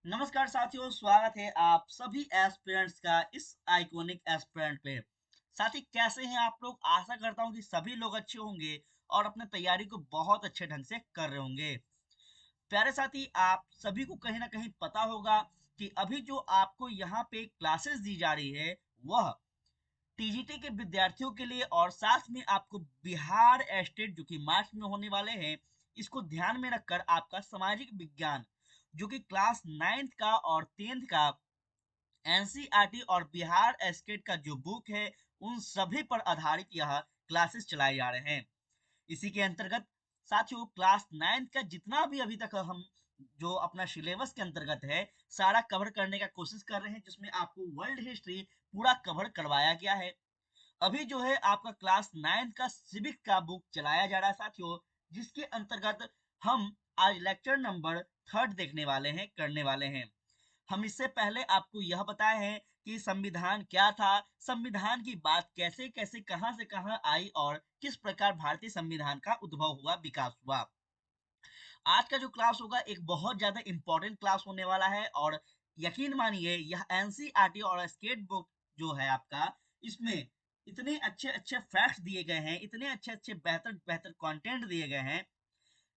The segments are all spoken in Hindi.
नमस्कार साथियों, स्वागत है आप सभी एस्पिरेंट्स का इस आइकॉनिक एस्पिरेंट पे। साथी कैसे हैं आप लोग? आशा करता हूं कि सभी लोग अच्छे होंगे और अपने तैयारी को बहुत अच्छे ढंग से कर रहे होंगे। प्यारे साथी, आप सभी को कहीं ना कहीं पता होगा कि अभी जो आपको यहाँ पे क्लासेस दी जा रही है वह टीजीटी के विद्यार्थियों के लिए और साथ में आपको बिहार स्टेट जो कि मार्च में होने वाले हैं, इसको ध्यान में रखकर आपका सामाजिक विज्ञान जो कि क्लास 9th का और 10th का एनसीईआरटी और बिहार स्टेट का जो बुक है, उन सभी पर आधारित यह क्लासेस चलाए जा रहे हैं। इसी के अंतर्गत साथियों, क्लास 9th का जितना भी अभी तक हम जो अपना सिलेबस के अंतर्गत है, सारा कवर करने का कोशिश कर रहे हैं, जिसमें आपको वर्ल्ड हिस्ट्री पूरा कवर करवाया गया है। अभी जो है आपका क्लास 9th का सिविक का बुक चलाया जा रहा है साथियों, जिसके अंतर्गत हम आज लेक्चर नंबर 3 देखने वाले हैं, करने वाले हैं। हम इससे पहले आपको यह बताए हैं कि संविधान क्या था, संविधान की बात कैसे कैसे कहां से कहां आई और किस प्रकार भारतीय संविधान का उद्भव हुआ, विकास हुआ। आज का जो क्लास होगा एक बहुत ज्यादा इंपॉर्टेंट क्लास होने वाला है और यकीन मानिए यह एनसीईआरटी और स्टेट बुक जो है आपका, इसमें इतने अच्छे अच्छे फैक्ट्स दिए गए हैं, इतने अच्छे अच्छे बेहतर बेहतर कंटेंट दिए गए हैं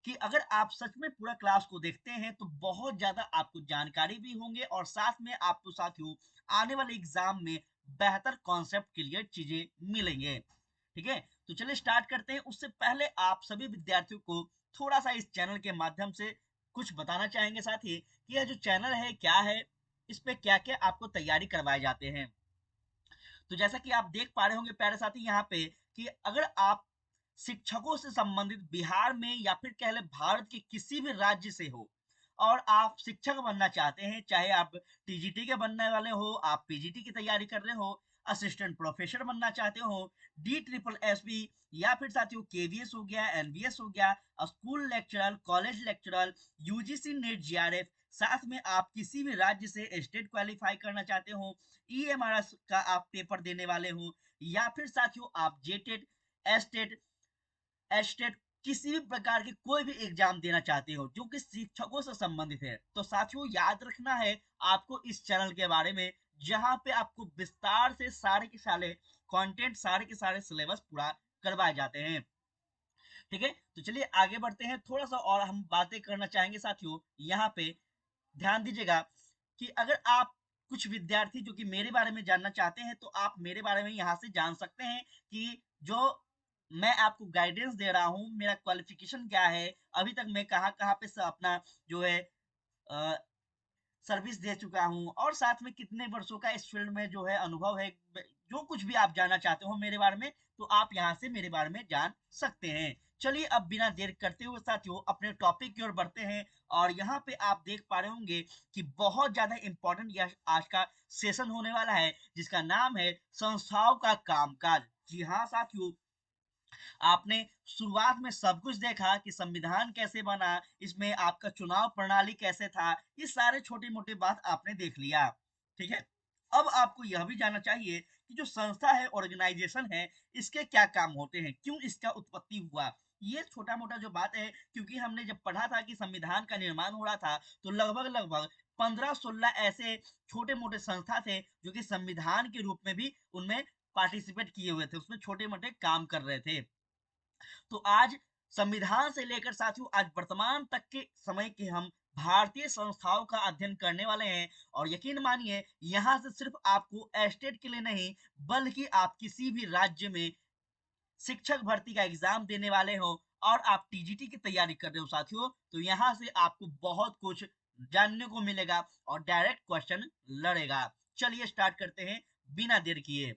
कि अगर आप सच में पूरा क्लास को देखते हैं तो बहुत ज्यादा आपको जानकारी भी होंगे और साथ में आपको साथियों आने वाले एग्जाम में बेहतर कॉन्सेप्ट क्लियर चीजें मिलेंगे। ठीक है, तो चलिए स्टार्ट करते हैं। उससे पहले आप सभी विद्यार्थियों को थोड़ा सा इस चैनल के माध्यम से कुछ बताना चाहेंगे साथी कि यह जो चैनल है क्या है, इस पे क्या क्या आपको तैयारी करवाए जाते हैं। तो जैसा कि आप देख पा रहे होंगे प्यारे साथी यहाँ पे कि अगर आप शिक्षकों से संबंधित बिहार में या फिर कह ले भारत के किसी भी राज्य से हो और आप शिक्षक बनना चाहते हैं, चाहे आप टीजीटी के बनने वाले हो, आप पीजीटी की तैयारी कर रहे हो, असिस्टेंट प्रोफेसर बनना चाहते हो, डी ट्रिपल एस बी, या फिर साथियों केवीएस हो गया, एनबीएस हो गया, school lecturer, college lecturer, UGC net GRF, साथ में आप किसी भी राज्य से स्टेट क्वालिफाई करना चाहते हो, ईएमआरएस का आप पेपर देने वाले हो, या फिर साथियों आप जेटेट, एस्टेट, एस्टेट, किसी भी प्रकार की कोई भी एग्जाम देना चाहते हो जो कि शिक्षकों से संबंधित है, तो साथियों याद रखना है आपको इस चैनल के बारे में, जहां पे आपको विस्तार से सारे के सारे कंटेंट, सारे के सारे सिलेबस पूरा करवाए जाते हैं। ठीक है, तो चलिए आगे बढ़ते हैं। थोड़ा सा और हम बातें करना चाहेंगे साथियों। यहाँ पे ध्यान दीजिएगा कि अगर आप कुछ विद्यार्थी जो कि मेरे बारे में जानना चाहते हैं, तो आप मेरे बारे में यहाँ से जान सकते हैं कि जो मैं आपको गाइडेंस दे रहा हूँ, मेरा क्वालिफिकेशन क्या है, अभी तक मैं कहाँ कहाँ पे अपना जो है सर्विस दे चुका हूँ और साथ में कितने वर्षों का इस फील्ड में जो है अनुभव है। जो कुछ भी आप जानना चाहते हो मेरे बारे में, तो आप यहाँ से मेरे बारे में जान सकते हैं। चलिए अब बिना देर करते हुए साथियों अपने टॉपिक की ओर बढ़ते हैं। और यहाँ पे आप देख पा रहे होंगे कि बहुत ज्यादा इंपॉर्टेंट यह आज का सेशन होने वाला है, जिसका नाम है संस्थाओं का कामकाज। जी हाँ साथियों, आपने शुरुआत में सब कुछ देखा कि संविधान कैसे बना, इसमें आपका चुनाव प्रणाली कैसे था, ये सारे छोटे मोटे बात आपने देख लिया। ठीक है, अब आपको यह भी जानना चाहिए कि जो संस्था है, ऑर्गेनाइजेशन है, इसके क्या काम होते हैं, क्यों इसका उत्पत्ति हुआ। ये छोटा मोटा जो बात है, क्योंकि हमने जब पढ़ा था कि संविधान का निर्माण हो रहा था, तो लगभग लगभग 15-16 ऐसे छोटे मोटे संस्था थे जो कि संविधान के रूप में भी उनमें पार्टिसिपेट किए हुए थे, उसमें छोटे मोटे काम कर रहे थे। तो आज संविधान से लेकर साथियों आज वर्तमान तक के समय के हम भारतीय संस्थाओं का अध्ययन करने वाले हैं। और यकीन मानिए यहाँ से सिर्फ आपको एस्टेट के लिए नहीं, बल्कि आप किसी भी राज्य में शिक्षक भर्ती का एग्जाम देने वाले हो और आप टीजीटी की तैयारी कर रहे हो साथियों, तो यहाँ से आपको बहुत कुछ जानने को मिलेगा और डायरेक्ट क्वेश्चन लड़ेगा। चलिए स्टार्ट करते हैं बिना देर किए।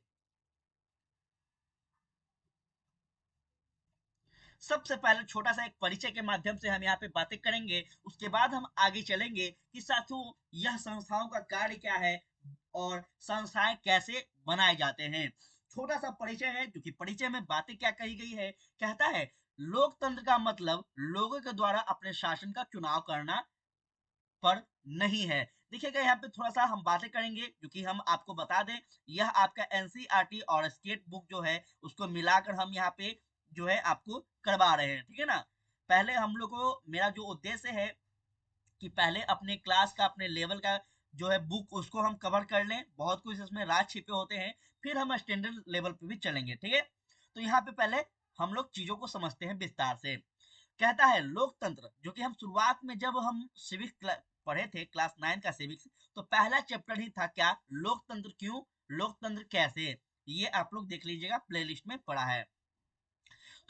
सबसे पहले छोटा सा एक परिचय के माध्यम से हम यहाँ पे बातें करेंगे, उसके बाद हम आगे चलेंगे कि साथियों यह संस्थाओं का कार्य क्या है और संस्थाएं कैसे बनाए जाते हैं। छोटा सा परिचय है, जो कि परिचय में बातें क्या कही गई है। कहता है लोकतंत्र का मतलब लोगों के द्वारा अपने शासन का चुनाव करना पर नहीं है। देखिएगा यहाँ पे थोड़ा सा हम बातें करेंगे जो कि हम आपको बता दें, यह आपका एनसीईआरटी और स्टेट बुक जो है उसको मिलाकर हम यहाँ पे जो है आपको करवा रहे हैं। ठीक है ना, पहले हम लोग को मेरा जो उद्देश्य है कि पहले अपने क्लास का, अपने लेवल का जो है बुक, उसको हम कवर कर लें, बहुत कुछ इसमें राज छिपे होते हैं, फिर हम स्टैंडर्ड लेवल पे भी चलेंगे, ठीक है। तो यहाँ पे पहले हम लोग चीजों को समझते हैं विस्तार से। कहता है लोकतंत्र, जो कि हम शुरुआत में जब हम सिविक्स पढ़े थे, क्लास 9 का सिविक्स, तो पहला चैप्टर ही था क्या, लोकतंत्र क्यों, लोकतंत्र कैसे। ये आप लोग देख लीजिएगा, प्लेलिस्ट में पड़ा है।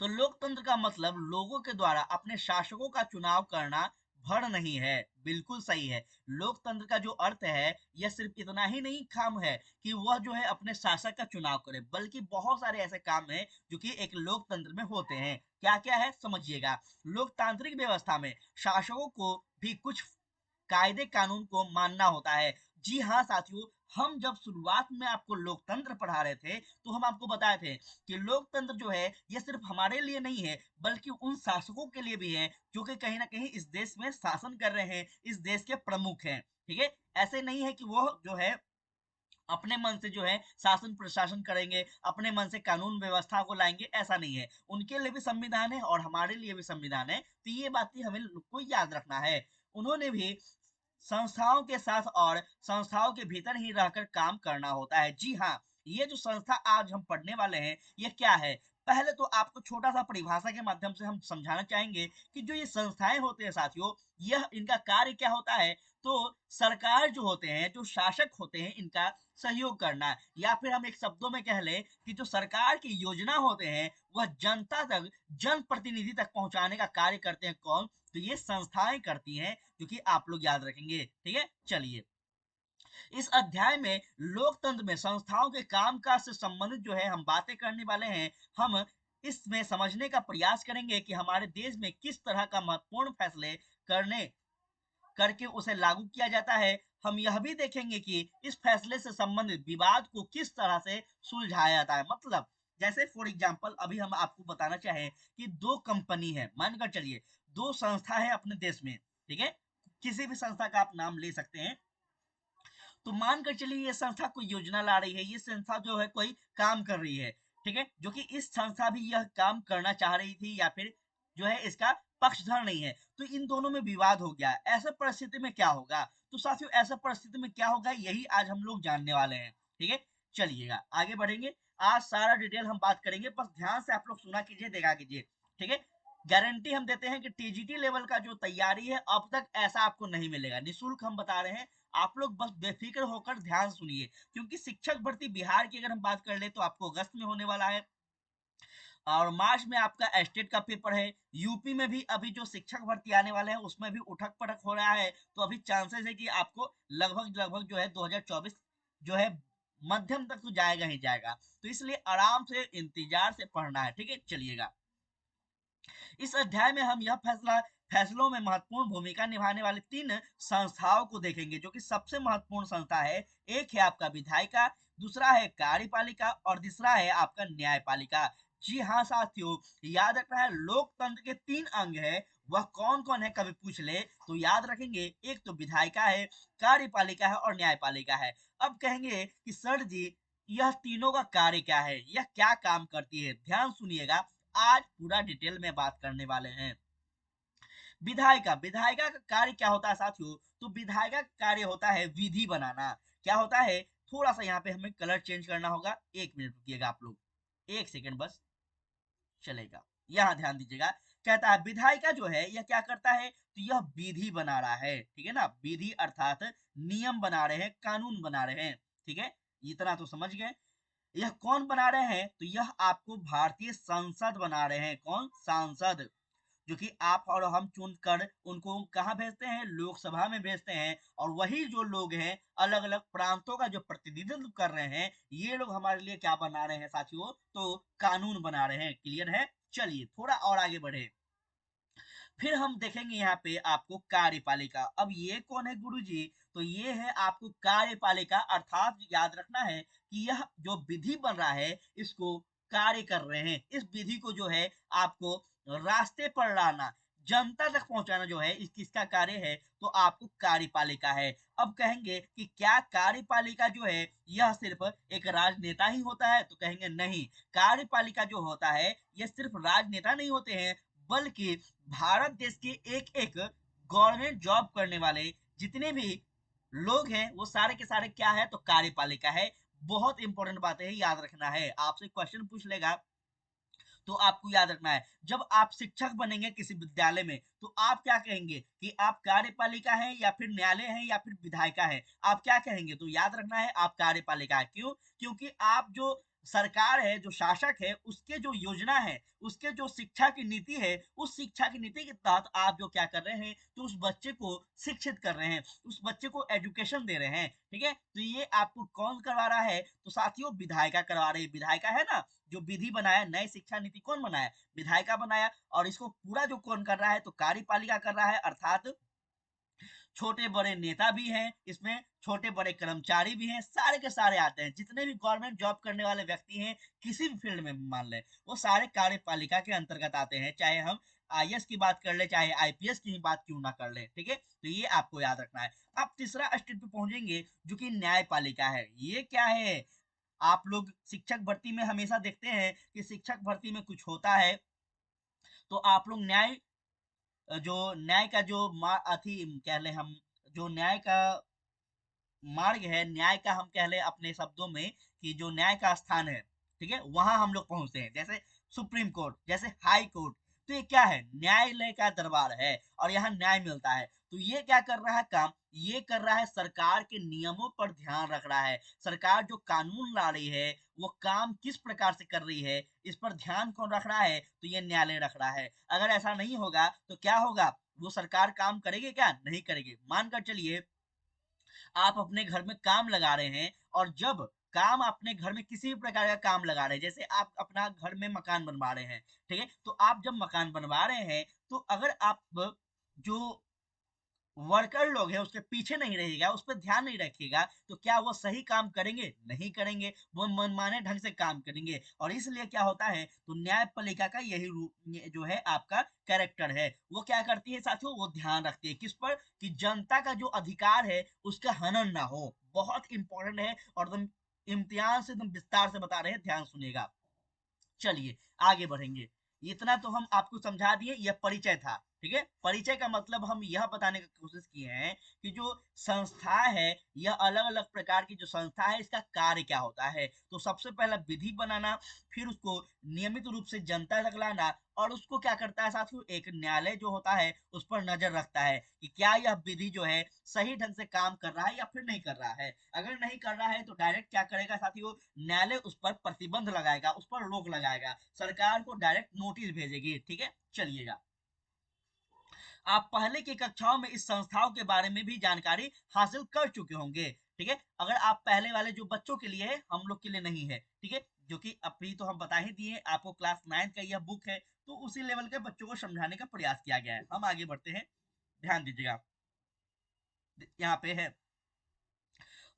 तो लोकतंत्र का मतलब लोगों के द्वारा अपने शासकों का चुनाव करना भर नहीं है। बिल्कुल सही है। लोकतंत्र का जो अर्थ है, यह सिर्फ इतना ही नहीं काम है कि वह जो है अपने शासक का चुनाव करे, बल्कि बहुत सारे ऐसे काम हैं जो कि एक लोकतंत्र में होते हैं। क्या क्या है समझिएगा। लोकतांत्रिक व्यवस्था में शासकों को भी कुछ कायदे कानून को मानना होता है। जी हाँ साथियों, हम जब शुरुआत में आपको लोकतंत्र पढ़ा रहे थे, तो हम आपको बताए थे कि लोकतंत्र जो है ये सिर्फ हमारे लिए नहीं है, बल्कि उन शासकों के लिए भी है जो कि कहीं ना कहीं इस देश में शासन कर रहे हैं, इस देश के प्रमुख हैं, ठीक है। ऐसे नहीं है कि वो जो है अपने मन से जो है शासन प्रशासन करेंगे, अपने मन से कानून व्यवस्था को लाएंगे, ऐसा नहीं है। उनके लिए भी संविधान है और हमारे लिए भी संविधान है, तो ये बातें हमें लोग को याद रखना है। उन्होंने भी संस्थाओं के साथ और संस्थाओं के भीतर ही रहकर काम करना होता है। जी हाँ, ये जो संस्था आज हम पढ़ने वाले हैं, ये क्या है। पहले तो आपको छोटा सा परिभाषा के माध्यम से हम समझाना चाहेंगे कि जो ये संस्थाएं होते हैं साथियों, यह इनका कार्य क्या होता है। तो सरकार जो होते हैं, जो शासक होते हैं, इनका सहयोग करना, या फिर हम एक शब्दों में कह लें कि जो सरकार की योजना होते हैं, वह जनता तक, जनप्रतिनिधि तक पहुंचाने का कार्य करते हैं। कौन, तो ये संस्थाएं करती हैं, जो कि आप लोग याद रखेंगे, ठीक है। चलिए, इस अध्याय में लोकतंत्र में संस्थाओं के कामकाज से संबंधित जो है हम बातें करने वाले हैं। हम इसमें समझने का प्रयास करेंगे कि हमारे देश में किस तरह का महत्वपूर्ण फैसले करने करके उसे लागू किया जाता है। हम यह भी देखेंगे कि इस फैसले से संबंधित विवाद को किस तरह से सुलझाया जाता है। मतलब जैसे फॉर एग्जांपल अभी हम आपको बताना चाहें कि दो कंपनी है, मानकर चलिए दो संस्था है अपने देश में, ठीक है। किसी भी संस्था का आप नाम ले सकते हैं। तो मानकर चलिए ये संस्था कोई योजना ला रही है, ये संस्था जो है कोई काम कर रही है, ठीक है। जो कि इस संस्था भी यह काम करना चाह रही थी, या फिर जो है इसका पक्षधर नहीं है, तो इन दोनों में विवाद हो गया। ऐसे परिस्थिति में क्या होगा, तो साथियों ऐसे परिस्थिति में क्या होगा, यही आज हम लोग जानने वाले हैं, ठीक है। चलिएगा आगे बढ़ेंगे। आज सारा डिटेल हम बात करेंगे, बस ध्यान से आप लोग सुना कीजिए, देखा कीजिए, ठीक है। गारंटी हम देते हैं कि टीजीटी लेवल का जो तैयारी है, अब तक ऐसा आपको नहीं मिलेगा, निःशुल्क हम बता रहे हैं। आप लोग बस बेफिक्र होकर ध्यान सुनिए, क्योंकि शिक्षक भर्ती बिहार की अगर हम बात कर ले तो आपको अगस्त में होने वाला है, और मार्च में आपका स्टेट का पेपर है। यूपी में भी अभी जो शिक्षक भर्ती आने वाले हैं उसमें भी उठक पटक हो रहा है, तो अभी चांसेस है कि आपको लगभग लगभग जो है 2024 जो है मध्यम तक तो जाएगा ही जाएगा। तो इसलिए आराम से इंतजार से पढ़ना है, ठीक है। चलिएगा, इस अध्याय में हम यह फैसलों में महत्वपूर्ण भूमिका निभाने वाले तीन संस्थाओं को देखेंगे, जो कि सबसे महत्वपूर्ण संस्था है। एक है आपका विधायिका, दूसरा है कार्यपालिका और तीसरा है आपका न्यायपालिका। जी हाँ साथियों, याद रखना है लोकतंत्र के तीन अंग है, वह कौन कौन है, कभी पूछ ले तो याद रखेंगे। एक तो विधायिका है, कार्यपालिका है और न्यायपालिका है। अब कहेंगे कि सर जी यह तीनों का कार्य क्या है, यह क्या काम करती है, ध्यान सुनिएगा, आज पूरा डिटेल में बात करने वाले हैं। विधायिका, विधायिका का कार्य क्या होता है साथियों, तो विधायिका का कार्य होता है विधि बनाना। क्या होता है, थोड़ा सा यहाँ पे हमें कलर चेंज करना होगा, 1 मिनट रुकिएगा आप लोग, 1 सेकेंड बस, चलेगा। यहाँ ध्यान दीजिएगा, कहता है विधायिका जो है यह क्या करता है, तो यह विधि बना रहा है, ठीक है ना। विधि अर्थात नियम बना रहे हैं, कानून बना रहे हैं, ठीक है। इतना तो समझ गए। यह कौन बना रहे हैं, तो यह आपको भारतीय संसद बना रहे हैं। कौन, सांसद, जो कि आप और हम चुनकर उनको कहाँ भेजते हैं, लोकसभा में भेजते हैं। और वही जो लोग हैं अलग अलग प्रांतों का जो प्रतिनिधित्व कर रहे हैं, ये लोग हमारे लिए क्या बना रहे हैं साथियों, तो कानून बना रहे हैं। क्लियर है। चलिए थोड़ा और आगे बढ़े, फिर हम देखेंगे यहाँ पे आपको कार्यपालिका। अब ये कौन है गुरुजी, तो ये है आपको कार्यपालिका, अर्थात याद रखना है कि यह जो विधि बन रहा है इसको कार्य कर रहे हैं। इस विधि को जो है आपको रास्ते पर लाना, जनता तक पहुंचाना जो है इस किसका कार्य है, तो आपको कार्यपालिका है। अब कहेंगे कि क्या कार्यपालिका जो है यह सिर्फ एक राजनेता ही होता है, तो कहेंगे नहीं, कार्यपालिका जो होता है यह सिर्फ राजनेता नहीं होते हैं, बल्कि भारत देश के एक एक गवर्नमेंट जॉब करने वाले जितने भी लोग हैं वो सारे के सारे क्या है, तो कार्यपालिका है। बहुत इंपॉर्टेंट बात है, याद रखना है। आपसे क्वेश्चन पूछ लेगा तो आपको याद रखना है। जब आप शिक्षक बनेंगे किसी विद्यालय में तो आप क्या कहेंगे कि आप कार्यपालिका हैं या फिर न्यायालय हैं या फिर विधायिका है, आप क्या कहेंगे? तो याद रखना है आप कार्यपालिका है। क्यों? क्योंकि आप जो सरकार है, जो शासक है, उसके जो योजना है, उसके जो शिक्षा की नीति है, उस शिक्षा की नीति के तहत आप जो क्या कर रहे हैं, तो उस बच्चे को शिक्षित कर रहे हैं, उस बच्चे को एजुकेशन दे रहे हैं। ठीक है, तो ये आपको कौन करवा रहा है? तो साथियों विधायिका करवा रही है। विधायिका है ना, जो विधि बनाया, नई शिक्षा नीति कौन बनाया? विधायिका बनाया। और इसको पूरा जो कौन कर रहा है? तो कार्यपालिका कर रहा है। अर्थात छोटे बड़े नेता भी हैं इसमें, छोटे बड़े कर्मचारी भी हैं, सारे के सारे आते हैं। जितने भी गवर्नमेंट जॉब करने वाले व्यक्ति हैं किसी भी फील्ड में मान लें, वो सारे कार्यपालिका के अंतर्गत आते हैं। चाहे हम आईएएस की बात कर ले, चाहे आईपीएस की ही बात क्यों ना कर ले। ठीक है, तो ये आपको याद रखना है। अब तीसरा स्टेप पे पहुंचेंगे जो कि न्यायपालिका है। ये क्या है? आप लोग शिक्षक भर्ती में हमेशा देखते हैं कि शिक्षक भर्ती में कुछ होता है तो आप लोग जो न्याय का जो अथी कह ले हम, जो न्याय का मार्ग है, न्याय का हम कह ले अपने शब्दों में कि जो न्याय का स्थान है, ठीक है, वहां हम लोग पहुंचते हैं। जैसे सुप्रीम कोर्ट, जैसे हाई कोर्ट। तो ये क्या है? न्यायालय का दरबार है और यहाँ न्याय मिलता है। तो ये क्या कर रहा है काम? ये कर रहा है सरकार के नियमों पर ध्यान रख रहा है। सरकार जो कानून ला रही है वो काम किस प्रकार से कर रही है, इस पर ध्यान कौन रख रहा है? तो ये न्यायालय रख रहा है। अगर ऐसा नहीं होगा तो क्या होगा? वो सरकार काम करेगी क्या? नहीं करेगी। मानकर चलिए आप अपने घर में काम लगा रहे हैं, और जब काम अपने घर में किसी भी प्रकार का काम लगा रहे हैं, जैसे आप अपना घर में मकान बनवा रहे हैं, ठीक है, तो आप जब मकान बनवा रहे हैं तो अगर आप जो वर्कर लोग हैं उसके पीछे नहीं रहेगा, उस पर ध्यान नहीं रखिएगा, तो क्या वो सही काम करेंगे? नहीं करेंगे। वो मनमाने ढंग से काम करेंगे। और इसलिए क्या होता है, तो न्यायपालिका का यही रूप जो है आपका कैरेक्टर है। वो क्या करती है साथियों? वो ध्यान रखती है किस पर? कि जनता का जो अधिकार है उसका हनन ना हो। बहुत इंपॉर्टेंट है और एकदम इम्तिहान से एकदम विस्तार से बता रहे हैं, ध्यान सुनिएगा। चलिए आगे बढ़ेंगे। इतना तो हम आपको समझा दिए, यह परिचय था। ठीक है, परिचय का मतलब हम यह बताने की कोशिश किए हैं कि जो संस्था है, यह अलग अलग प्रकार की जो संस्था है इसका कार्य क्या होता है। तो सबसे पहला विधि बनाना, फिर उसको नियमित रूप से जनता तक लाना, और उसको क्या करता है साथियों? एक न्यायालय जो होता है उस पर नजर रखता है कि क्या यह विधि जो है सही ढंग से काम कर रहा है या फिर नहीं कर रहा है। अगर नहीं कर रहा है तो डायरेक्ट क्या करेगा साथियों? न्यायालय उस पर प्रतिबंध लगाएगा, उस पर रोक लगाएगा, सरकार को डायरेक्ट नोटिस भेजेगी। ठीक है, चलिएगा। आप पहले की कक्षाओं में इस संस्थाओं के बारे में भी जानकारी हासिल कर चुके होंगे। ठीक है, अगर आप पहले वाले जो बच्चों के लिए है, हम लोग के लिए नहीं है। ठीक है, जो कि अभी तो हम बता ही दिए आपको, क्लास 9 का यह बुक है, तो उसी लेवल के बच्चों को समझाने का प्रयास किया गया है। हम आगे बढ़ते हैं, ध्यान दीजिएगा। यहाँ पे है,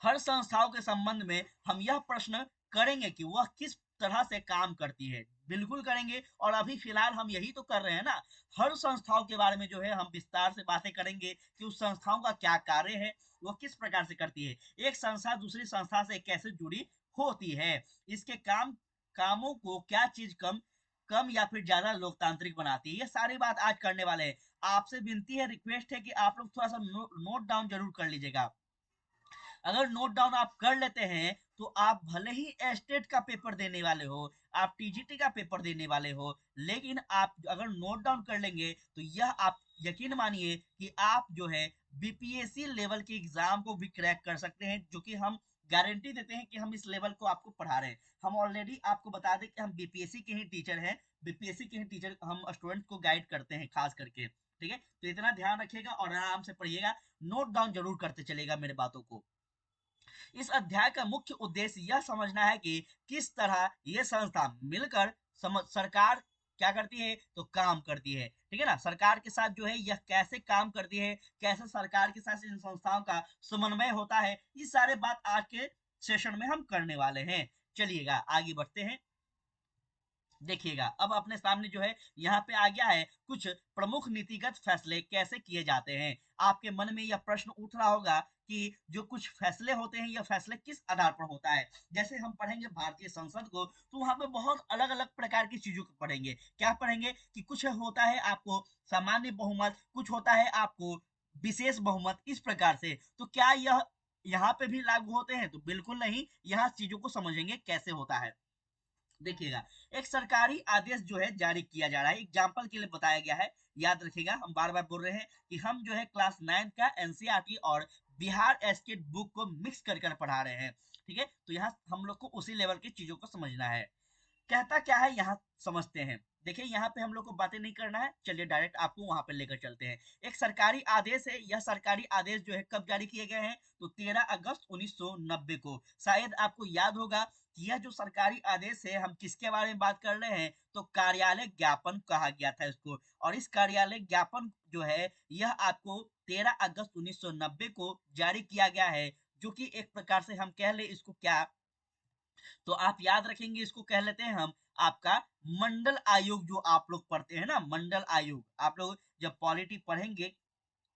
हर संस्थाओं के संबंध में हम यह प्रश्न करेंगे कि वह किस तरह से काम करती है। बिल्कुल करेंगे, और अभी फिलहाल हम यही तो कर रहे हैं ना। हर संस्थाओं के बारे में जो है हम विस्तार से बातें करेंगे कि उस संस्थाओं का क्या कार्य है, वो किस प्रकार से करती है, एक संस्था दूसरी संस्था से कैसे जुड़ी होती है, इसके कामों को क्या चीज कम कम या फिर ज्यादा लोकतांत्रिक बनाती है। ये सारी बात आज करने वाले हैं। आपसे विनती है, रिक्वेस्ट है कि आप लोग थोड़ा सा नोट डाउन जरूर कर लीजिएगा। अगर नोट डाउन आप कर लेते हैं तो आप भले ही एस्टेट का पेपर देने वाले हो, आप टीजीटी का पेपर देने वाले हो, लेकिन आप अगर नोट डाउन कर लेंगे तो यह आप यकीन मानिए कि आप जो है बीपीएससी लेवल के एग्जाम को भी क्रैक कर सकते हैं, जो कि हम गारंटी देते हैं कि हम इस लेवल को आपको पढ़ा रहे हैं। हम ऑलरेडी आपको बता दें कि हम बीपीएससी के ही टीचर हैं। बीपीएससी के ही टीचर हम स्टूडेंट को गाइड करते हैं खास करके। ठीक है, तो इतना ध्यान रखिएगा और आराम से पढ़िएगा, नोट डाउन जरूर करते चलेगा मेरे बातों को। इस अध्याय का मुख्य उद्देश्य यह समझना है कि किस तरह ये संस्था मिलकर सरकार क्या करती है, तो काम करती है। ठीक है ना, सरकार के साथ जो है यह कैसे काम करती है, कैसे सरकार के साथ इन संस्थाओं का समन्वय होता है, ये सारे बात आज के सेशन में हम करने वाले हैं। चलिएगा आगे बढ़ते हैं। देखिएगा अब अपने सामने जो है यहाँ पे आ गया है कुछ प्रमुख नीतिगत फैसले कैसे किए जाते हैं। आपके मन में यह प्रश्न उठ रहा होगा कि जो कुछ फैसले होते हैं यह फैसले किस आधार पर होता है। जैसे हम पढ़ेंगे भारतीय संसद को तो वहां पे बहुत अलग अलग प्रकार की चीजों को पढ़ेंगे। क्या पढ़ेंगे कि कुछ होता है आपको सामान्य बहुमत, कुछ होता है आपको विशेष बहुमत, इस प्रकार से। तो क्या यह यहाँ पे भी लागू होते हैं? तो बिल्कुल नहीं। यहाँ चीजों को समझेंगे कैसे होता है। देखिएगा एक सरकारी आदेश जो है जारी किया जा रहा है, एग्जाम्पल के लिए बताया गया है। याद रखिएगा हम बार बार बोल रहे हैं कि हम जो है क्लास 9 का एनसीईआरटी और बिहार एस्टेट बुक को मिक्स कर कर पढ़ा रहे हैं। ठीक है, तो यहाँ हम लोग को उसी लेवल की चीजों को समझना है। कहता क्या है यहाँ समझते हैं। देखिए यहाँ पे हम लोग को बातें नहीं करना है, चलिए डायरेक्ट आपको वहां पे लेकर चलते हैं। एक सरकारी आदेश है, यह सरकारी आदेश जो है कब जारी किए गए हैं? तो 13 अगस्त 1990 को। शायद आपको याद होगा कि यह जो सरकारी आदेश है हम किसके बारे में बात कर रहे हैं? तो कार्यालय ज्ञापन कहा गया था इसको। और इस कार्यालय ज्ञापन जो है यह आपको 13 अगस्त 1990 को जारी किया गया है, जो कि एक प्रकार से हम कह ले इसको क्या, तो आप याद रखेंगे इसको कह लेते हैं हम आपका मंडल आयोग। जो आप लोग पढ़ते हैं ना मंडल आयोग, आप लोग जब पॉलिटी पढ़ेंगे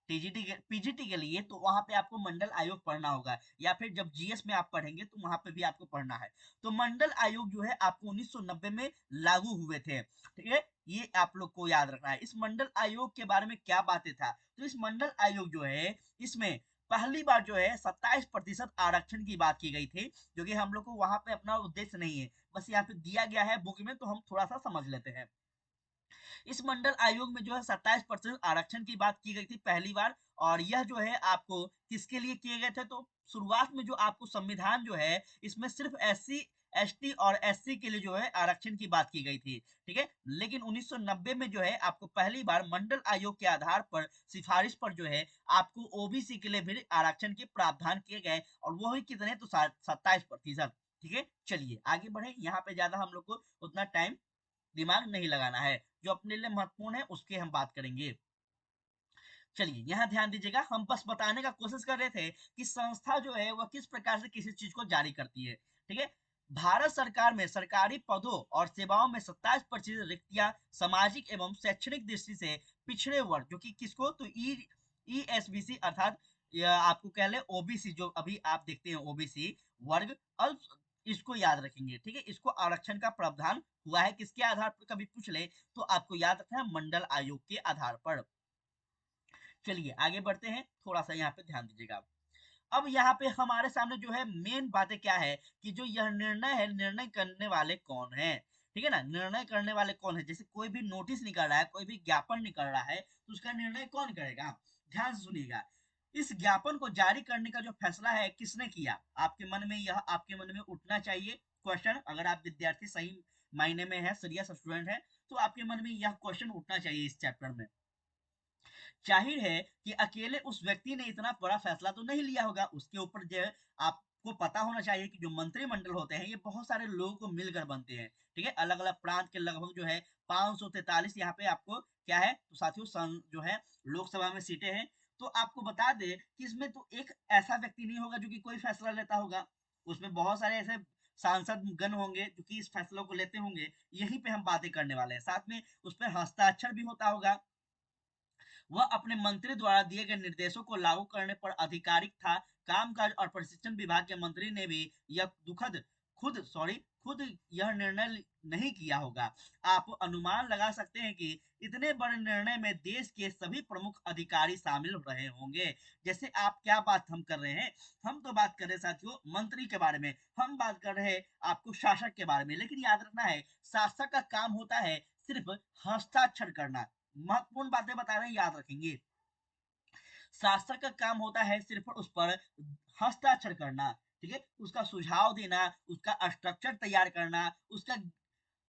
टीजीटी के पीजीटी के लिए तो वहां पे आपको मंडल आयोग पढ़ना होगा, या फिर जब जीएस में आप पढ़ेंगे तो वहां पे भी आपको पढ़ना है। तो मंडल आयोग जो है आपको 1990 में लागू हुए थे। ठीक है, ये आप लोग को याद रखना है। इस मंडल आयोग के बारे में क्या बातें था? तो इस मंडल आयोग जो है इसमें पहली बार जो है 27% आरक्षण की बात की गई थी, जो कि हम लोग को वहां पे अपना उद्देश्य नहीं है, बस यहाँ पे दिया गया है बुक में, तो हम थोड़ा सा समझ लेते हैं। इस मंडल आयोग में जो है 27% आरक्षण की बात की गई थी पहली बार। और यह जो है आपको किसके लिए किए गए थे? तो शुरुआत में जो आपको संविधान जो है इसमें सिर्फ एससी एसटी और एससी के लिए जो है आरक्षण की बात की गई थी। ठीक है, लेकिन 1990 में जो है आपको पहली बार मंडल आयोग के आधार पर सिफारिश पर जो है आपको ओबीसी के लिए भी आरक्षण के प्रावधान किए गए, और वो ही कितने? तो 27%। ठीक है, चलिए आगे बढ़े। यहाँ पे ज्यादा हम लोग को उतना टाइम दिमाग नहीं लगाना है, जो अपने लिए महत्वपूर्ण है उसकी हम बात करेंगे। चलिए यहाँ ध्यान दीजिएगा, हम बस बताने का कोशिश कर रहे थे कि संस्था जो है वह किस प्रकार से किसी चीज को जारी करती है। ठीक है, भारत सरकार में सरकारी पदों और सेवाओं में 27% रिक्तियां सामाजिक एवं शैक्षणिक दृष्टि से पिछड़े वर्ग, जो कि किसको? तो ईएसबीसी अर्थात आपको कह ले ओबीसी, जो अभी आप देखते हैं ओबीसी वर्ग अल्प, इसको याद रखेंगे। ठीक है, इसको आरक्षण का प्रावधान हुआ है किसके आधार पर? कभी पूछ ले तो आपको याद रखना है मंडल आयोग के आधार पर। चलिए आगे बढ़ते हैं, थोड़ा सा यहाँ पे ध्यान दीजिएगा। अब यहाँ पे हमारे सामने जो है मेन बातें क्या है कि जो यह निर्णय है, निर्णय करने वाले कौन है? ठीक है ना, निर्णय करने वाले कौन है? जैसे कोई भी नोटिस निकल रहा है, कोई भी ज्ञापन निकल रहा है, तो उसका निर्णय कौन करेगा? ध्यान से सुनिएगा। इस ज्ञापन को जारी करने का जो फैसला है किसने किया? आपके मन में यह आपके मन में उठना चाहिए क्वेश्चन। अगर आप विद्यार्थी सही मायने में है, सीरियस स्टूडेंट है, तो आपके मन में यह क्वेश्चन उठना चाहिए इस चैप्टर में। जाहिर है कि अकेले उस व्यक्ति ने इतना बड़ा फैसला तो नहीं लिया होगा, उसके ऊपर जो है आपको पता होना चाहिए कि जो मंत्रिमंडल होते हैं ये बहुत सारे लोगों को मिलकर बनते हैं। ठीक है, अलग अलग प्रांत के लगभग जो है 543 यहाँ पे आपको क्या है तो साथियों जो है लोकसभा में सीटें हैं। तो आपको बता दे कि इसमें तो एक ऐसा व्यक्ति नहीं होगा जो कि कोई फैसला लेता होगा, उसमें बहुत सारे ऐसे सांसद गण होंगे जो कि इस फैसलों को लेते होंगे। यहीं पे हम बातें करने वाले हैं, साथ में उस पर हस्ताक्षर भी होता होगा। वह अपने मंत्री द्वारा दिए गए निर्देशों को लागू करने पर आधिकारिक था। कामकाज और प्रशिक्षण विभाग के मंत्री ने भी यह खुद यह निर्णय नहीं किया होगा। आप अनुमान लगा सकते हैं कि इतने बड़े निर्णय में देश के सभी प्रमुख अधिकारी शामिल रहे होंगे। जैसे आप क्या बात हम कर रहे हैं? हम तो बात कर रहे हैं साथियों मंत्री के बारे में, हम बात कर रहे हैं आपको शासक के बारे में। लेकिन याद रखना है शासक का काम होता है सिर्फ हस्ताक्षर करना। महत्वपूर्ण बातें बता रहे हैं, याद रखेंगे। शासक का काम होता है सिर्फ उस पर हस्ताक्षर करना। ठीक है, उसका सुझाव देना, उसका स्ट्रक्चर तैयार करना, उसका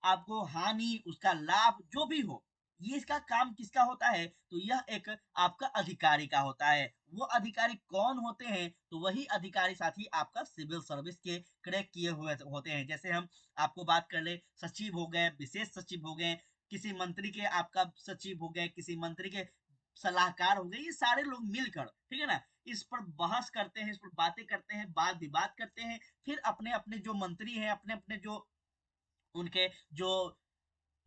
आपको हानि उसका लाभ जो भी हो, ये इसका काम किसका होता है? तो यह एक आपका अधिकारी का होता है। वो अधिकारी कौन होते हैं? तो वही अधिकारी साथी आपका सिविल सर्विस के क्रैक किए हुए होते हैं। जैसे हम आपको बात कर ले सचिव हो गए, विशेष सचिव हो गए, किसी मंत्री के आपका सचिव हो गए, किसी मंत्री के सलाहकार हो गए, ये सारे लोग मिलकर, ठीक है ना, इस पर बहस करते हैं, इस पर बातें करते हैं, वाद विवाद करते हैं। फिर अपने अपने जो मंत्री हैं, अपने अपने जो उनके जो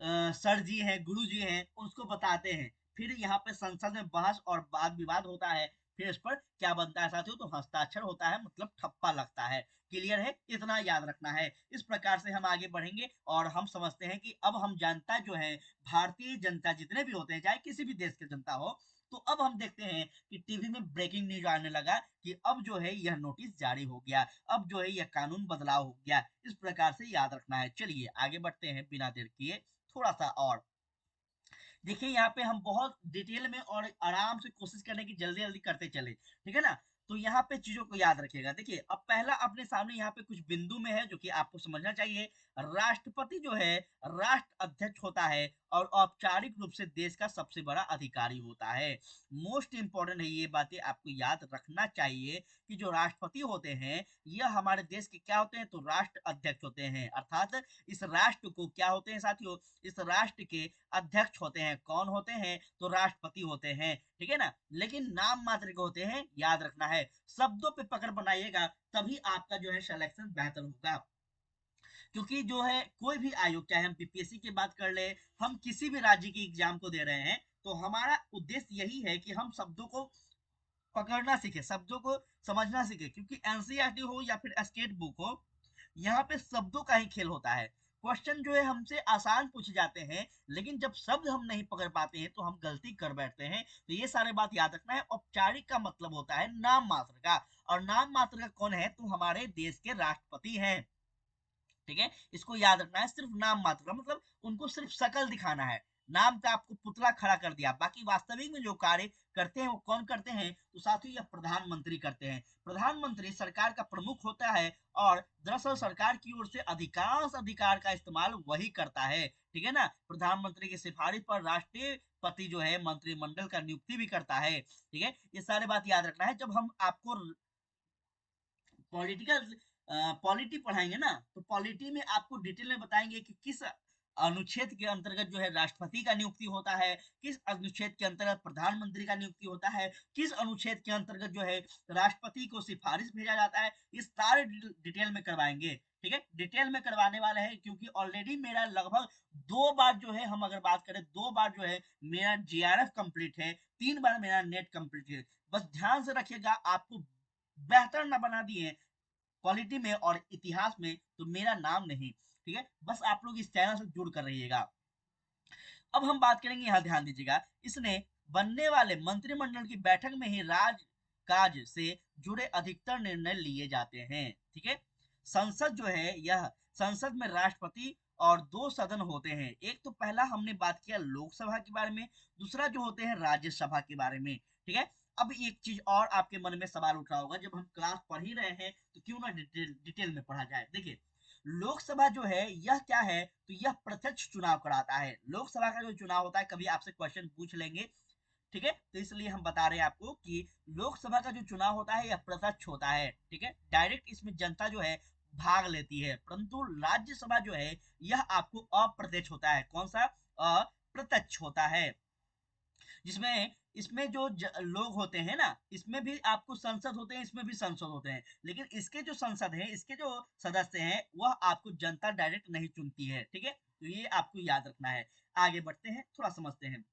सर जी हैं, गुरु जी हैं, उसको बताते हैं। फिर यहाँ पे संसद में बहस और वाद विवाद होता है। फिर इस पर क्या बनता है साथियों, तो हस्ताक्षर होता है, मतलब ठप्पा लगता है। क्लियर है, इतना याद रखना है। इस प्रकार से हम आगे बढ़ेंगे और हम समझते हैं कि अब हम जनता जो है, भारतीय जनता जितने भी होते हैं, चाहे किसी भी देश की जनता हो, तो अब हम देखते हैं कि टीवी में ब्रेकिंग न्यूज आने लगा कि अब जो है यह नोटिस जारी हो गया, अब जो है यह कानून बदलाव हो गया। इस प्रकार से याद रखना है। चलिए आगे बढ़ते हैं बिना देर किए थोड़ा सा और। देखिए यहाँ पे हम बहुत डिटेल में और आराम से कोशिश करने की, जल्दी जल्दी करते चले, ठीक है ना। तो यहाँ पे चीजों को याद रखिएगा। देखिए अब पहला अपने सामने यहाँ पे कुछ बिंदु में है जो कि आपको समझना चाहिए। राष्ट्रपति जो है राष्ट्र अध्यक्ष होता है और औपचारिक रूप से देश का सबसे बड़ा अधिकारी होता है। मोस्ट इंपॉर्टेंट है, ये बातें आपको याद रखना चाहिए कि जो राष्ट्रपति होते हैं यह हमारे देश के क्या होते हैं, तो राष्ट्र अध्यक्ष होते हैं। अर्थात इस राष्ट्र को क्या होते हैं साथियों, इस राष्ट्र के अध्यक्ष होते हैं। कौन होते हैं, तो राष्ट्रपति होते हैं, ठीक है ना। लेकिन नाम मात्र के होते हैं, याद रखना है। शब्दों पे पकड़ बनाइएगा, तभी आपका जो है सिलेक्शन बेहतर होगा। क्योंकि जो है कोई भी आयोग, चाहे हम बीपीएससी की बात कर ले, हम किसी भी राज्य की एग्जाम को दे रहे हैं, तो हमारा उद्देश्य यही है कि हम शब्दों को पकड़ना सीखे, शब्दों को समझना सीखे। क्योंकि एनसीईआरटी हो या फिर स्टेट बुक हो, यहाँ पे शब्दों का ही खेल होता है। क्वेश्चन जो है हमसे आसान पूछे जाते हैं, लेकिन जब शब्द हम नहीं पकड़ पाते हैं तो हम गलती कर बैठते हैं। तो ये सारे बात याद रखना है। औपचारिक का मतलब होता है नाम मात्र का, और नाम मात्र का कौन है, तो हमारे देश के राष्ट्रपति हैं, ठीक है। इसको याद रखना है। सिर्फ नाम मात्र का मतलब उनको सिर्फ शकल दिखाना है, नाम का आपको पुतला खड़ा कर दिया, बाकी वास्तविक में जो कार्य करते हैं वो कौन करते हैं, तो साथ ही यह प्रधानमंत्री करते हैं। प्रधानमंत्री सरकार का प्रमुख होता है और दरअसल सरकार की ओर से अधिकांश अधिकार का इस्तेमाल वही करता है, ठीक है ना। प्रधानमंत्री की सिफारिश पर राष्ट्रपति जो है मंत्रिमंडल का नियुक्ति भी करता है, ठीक है। ये सारे बात याद रखना है। जब हम आपको पॉलिटिकल पॉलिटी पढ़ाएंगे ना, तो पॉलिटी में आपको डिटेल में बताएंगे कि किस अनुच्छेद के अंतर्गत जो है राष्ट्रपति का नियुक्ति होता है, किस अनुच्छेद के अंतर्गत प्रधानमंत्री का नियुक्ति होता है, किस अनुच्छेद के अंतर्गत जो है राष्ट्रपति को सिफारिश भेजा जाता है। ये सारे डिटेल में करवाएंगे, ठीक है। डिटेल में करवाने वाले हैं, क्योंकि ऑलरेडी मेरा लगभग 2 बार जो है, हम अगर बात करें 2 बार जो है मेरा जीआरएफ कंप्लीट है, 3 बार मेरा नेट कंप्लीट है। बस ध्यान से रखिएगा, आपको बेहतर ना बना दिए पॉलिटी में और इतिहास में तो मेरा नाम नहीं, ठीक है। बस आप लोग इस चैनल से जुड़ कर रहिएगा। अब हम बात करेंगे, यहाँ ध्यान दीजिएगा, इसने बनने वाले मंत्रिमंडल की बैठक में ही राज काज से जुड़े अधिकतर निर्णय लिए जाते हैं, ठीक है। संसद जो है, यह संसद में राष्ट्रपति और 2 सदन होते हैं। एक तो पहला हमने बात किया लोकसभा के बारे में, दूसरा जो होते हैं राज्यसभा के बारे में, ठीक है। अब एक चीज और आपके मन में सवाल उठ रहा होगा, जब हम क्लास पढ़ ही रहे हैं तो क्यों ना डिटेल में पढ़ा जाए। देखिए लोकसभा जो है यह क्या है, तो यह प्रत्यक्ष चुनाव कराता है। लोकसभा का जो चुनाव होता है, कभी आपसे क्वेश्चन पूछ लेंगे, ठीक है, तो इसलिए हम बता रहे हैं आपको कि लोकसभा का जो चुनाव होता है यह प्रत्यक्ष होता है, ठीक है। डायरेक्ट इसमें जनता जो है भाग लेती है। परंतु राज्यसभा जो है यह आपको अप्रत्यक्ष होता है। कौन सा, अप्रत्यक्ष होता है, जिसमें इसमें जो लोग होते हैं ना, इसमें भी आपको संसद होते हैं, इसमें भी संसद होते हैं, लेकिन इसके जो संसद है, इसके जो सदस्य हैं, वह आपको जनता डायरेक्ट नहीं चुनती है, ठीक है। तो ये आपको याद रखना है। आगे बढ़ते हैं, थोड़ा समझते हैं।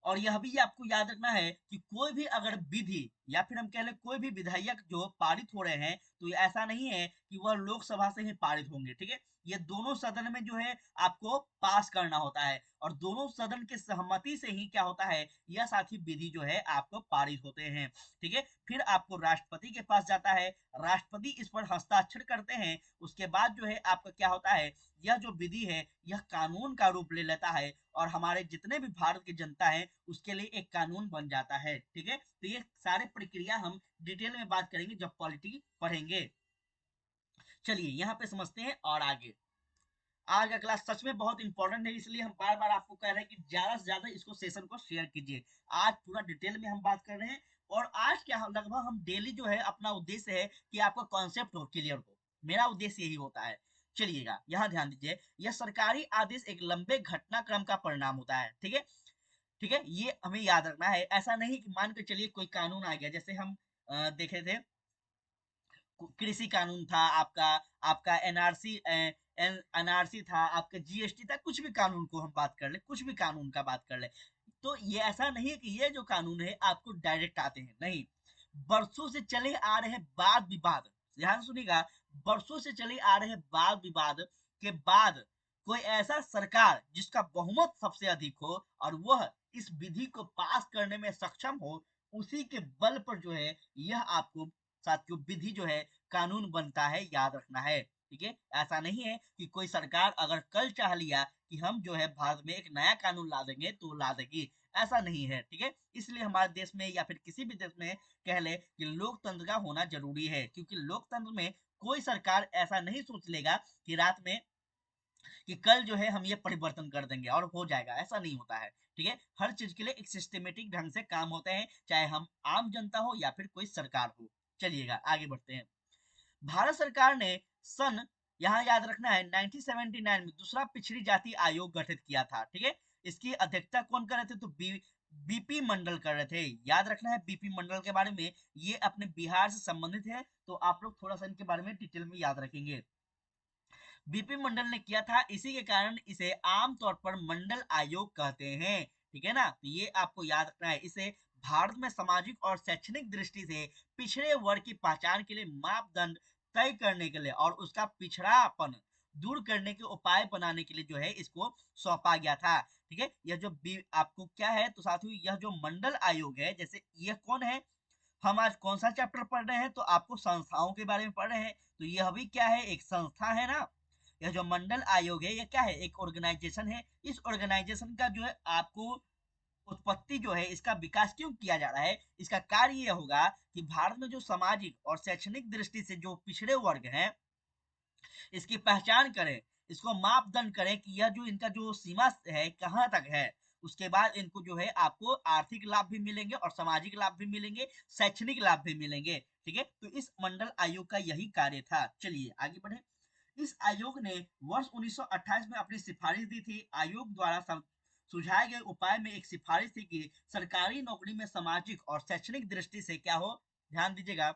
और यह भी आपको याद रखना है कि कोई भी अगर विधि या फिर हम कह लें कोई भी विधेयक जो पारित हो रहे हैं, तो ऐसा नहीं है कि वह लोकसभा से ही पारित होंगे, ठीक है। ये दोनों सदन में जो है आपको पास करना होता है, और दोनों सदन के सहमति से ही क्या होता है, यह साथी विधि जो है आपको पारित होते हैं, ठीक है। फिर आपको राष्ट्रपति के पास जाता है, राष्ट्रपति इस पर हस्ताक्षर करते हैं। उसके बाद जो है आपका क्या होता है, यह जो विधि है यह कानून का रूप ले लेता है, और हमारे जितने भी भारत की जनता है उसके लिए एक कानून बन जाता है, ठीक है। तो ये सारे प्रक्रिया हम डिटेल में बात करेंगे जब पॉलिटी पढ़ेंगे। चलिए यहाँ पे समझते हैं और आगे। आज का क्लास सच में बहुत इंपॉर्टेंट है, इसलिए हम बार बार आपको कह रहे हैं कि ज्यादा से ज्यादा इसको सेशन को शेयर कीजिए। आज पूरा डिटेल में हम बात कर रहे हैं, और आज क्या लगभग हम डेली जो है अपना उद्देश्य है कि आपका कॉन्सेप्ट हो क्लियर हो। मेरा उद्देश्य यही होता है। चलिएगा यहाँ ध्यान दीजिए, यह सरकारी आदेश एक लंबे घटनाक्रम का परिणाम होता है, ठीक है। ठीक है, ये हमें याद रखना है। ऐसा नहीं कि मान के चलिए कोई कानून आ गया, जैसे हम देखे थे कृषि कानून था आपका, आपका एनआरसी एनआरसी था, आपका जीएसटी था, कुछ भी कानून को हम बात कर ले, कुछ भी कानून का बात कर ले, तो ये ऐसा नहीं है कि ये जो कानून है आपको डायरेक्ट आते हैं, नहीं, बरसों से चले आ रहे वाद विवाद, ध्यान सुनिएगा, बरसों से चले आ रहे वाद विवाद के बाद कोई ऐसा सरकार जिसका बहुमत सबसे अधिक हो और वह इस विधि को पास करने में सक्षम हो, उसी के बल पर जो है यह आपको साथियों विधि जो है कानून बनता है, याद रखना है। ठीक है, ऐसा नहीं है कि कोई सरकार अगर कल चाह लिया कि हम जो है भारत में एक नया कानून ला देंगे तो ला देगी, ऐसा नहीं है। ठीक है, इसलिए हमारे देश में या फिर किसी भी देश में कह ले कि लोकतंत्र का होना जरूरी है, क्योंकि लोकतंत्र में कोई सरकार ऐसा नहीं सोच लेगा कि रात में कि कल जो है हम ये परिवर्तन कर देंगे और हो जाएगा, ऐसा नहीं होता है। ठीक है, हर चीज के लिए एक सिस्टमेटिक ढंग से काम होते हैं, चाहे हम आम जनता हो या फिर कोई सरकार हो। चलिएगा आगे बढ़ते हैं। भारत सरकार ने सन, यहाँ याद रखना है, 1979 में दूसरा पिछड़ी जाति आयोग गठित किया था। ठीक है, इसकी अध्यक्षता कौन कर रहे थे, तो बीपी मंडल कर रहे थे। याद रखना है बीपी मंडल के बारे में, ये अपने बिहार से संबंधित है, तो आप लोग थोड़ा सा इनके बारे में डिटेल में याद रखेंगे। बीपी मंडल ने किया था, इसी के कारण इसे आमतौर पर मंडल आयोग कहते हैं। ठीक है ना, तो ये आपको याद रखना है। इसे भारत में सामाजिक और शैक्षणिक दृष्टि से पिछड़े वर्ग की पहचान के लिए मापदंड तय करने के लिए और उसका पिछड़ापन दूर करने के उपाय बनाने के लिए जो है इसको सौंपा गया था। ठीक है, यह जो आपको क्या है तो साथियों, यह जो मंडल आयोग है, जैसे यह कौन है, हम आज कौन सा चैप्टर पढ़ रहे हैं, तो आपको संस्थाओं के बारे में पढ़ रहे हैं, तो यह भी क्या है, एक संस्था है ना। यह जो मंडल आयोग है, यह क्या है, एक ऑर्गेनाइजेशन है। इस ऑर्गेनाइजेशन का जो है आपको उत्पत्ति जो है, इसका विकास क्यों किया जा रहा है, इसका कार्य यह होगा कि भारत में जो सामाजिक और शैक्षणिक दृष्टि से जो पिछड़े वर्ग हैं, इसकी पहचान करें, इसको मापदंड करें कि यह जो इनका जो सीमा है कहाँ तक है। उसके बाद इनको जो है आपको आर्थिक लाभ भी मिलेंगे और सामाजिक लाभ भी मिलेंगे, शैक्षणिक लाभ भी मिलेंगे। ठीक है, तो इस मंडल आयोग का यही कार्य था। चलिए आगे बढ़े। इस आयोग ने वर्ष 1928 में अपनी सिफारिश दी थी। आयोग द्वारा सुझाए गए उपाय में एक सिफारिश थी कि सरकारी नौकरी में सामाजिक और शैक्षणिक दृष्टि से क्या हो, ध्यान दीजिएगा,